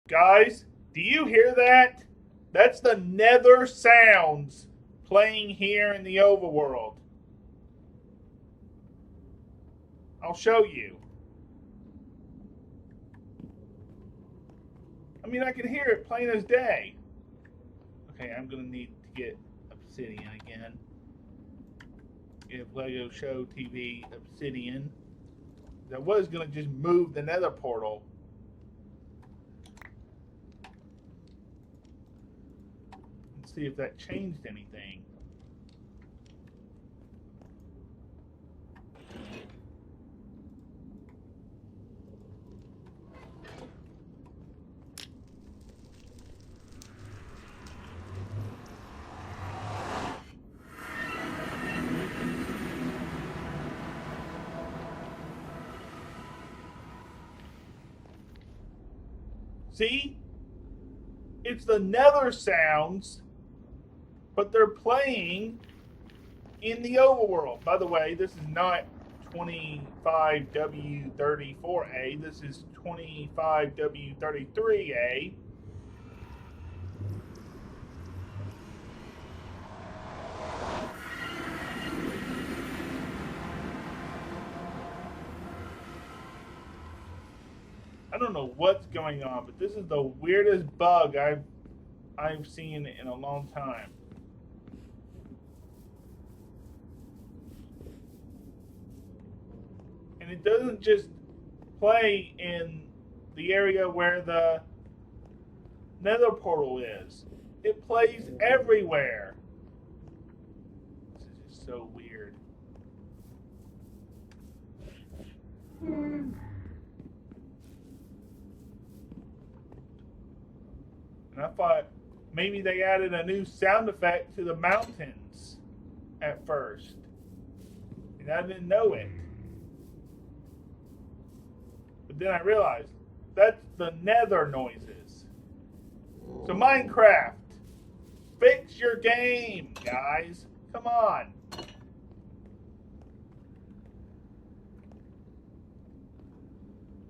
Guys, do you hear that? That's the nether sounds playing here in the overworld. I'll show you. I mean, I can hear it plain as day. Okay, I'm going to need to get obsidian again. Give Lego Show TV obsidian. I was going to just move the nether portal. And see if that changed anything. See? It's the nether sounds, but they're playing in the overworld. By the way, this is not 25W34A. This is 25W33A. I don't know what's going on, but this is the weirdest bug I've seen in a long time. And it doesn't just play in the area where the nether portal is. It plays everywhere. This is just so weird. And I thought maybe they added a new sound effect to the mountains at first. And I didn't know it. But then I realized that's the nether noises. So Minecraft, fix your game, guys. Come on.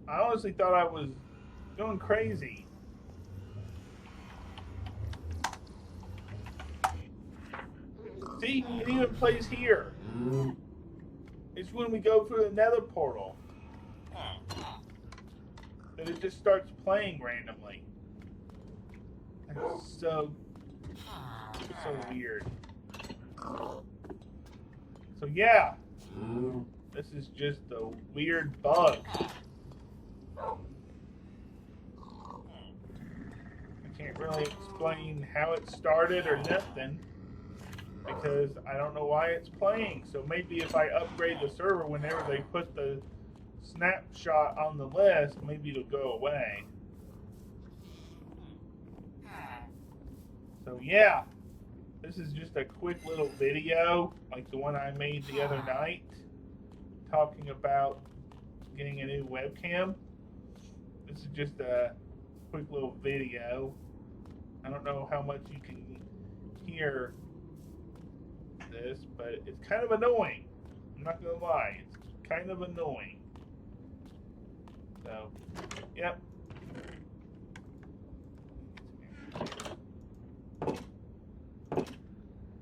I honestly thought I was going crazy. See, it even plays here. It's when we go through the nether portal that it just starts playing randomly. It's so weird. So yeah, this is just a weird bug. I can't really explain how it started or nothing, because I don't know why it's playing. So maybe if I upgrade the server whenever they put the snapshot on the list, maybe it'll go away. So yeah, this is just a quick little video like the one I made the other night talking about getting a new webcam. This is just a quick little video. I don't know how much you can hear this, but it's kind of annoying. I'm not gonna lie, it's kind of annoying. So, yep.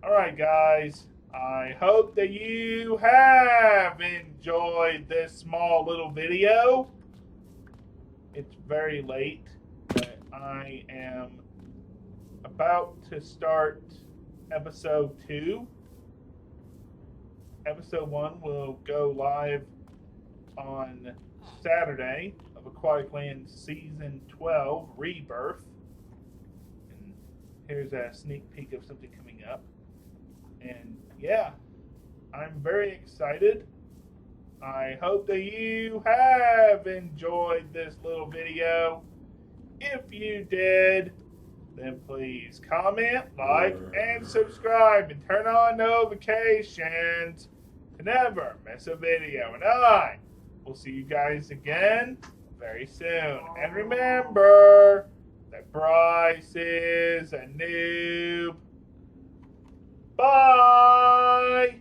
Alright guys, I hope that you have enjoyed this small little video. It's very late, but I am about to start episode 2. Episode 1 will go live on Saturday of Aquatic Land Season 12 Rebirth. And here's a sneak peek of something coming up. And yeah, I'm very excited. I hope that you have enjoyed this little video. If you did, then please comment, like, and subscribe, and turn on notifications to never miss a video. And I will see you guys again very soon. And remember that Bryce is a noob. Bye!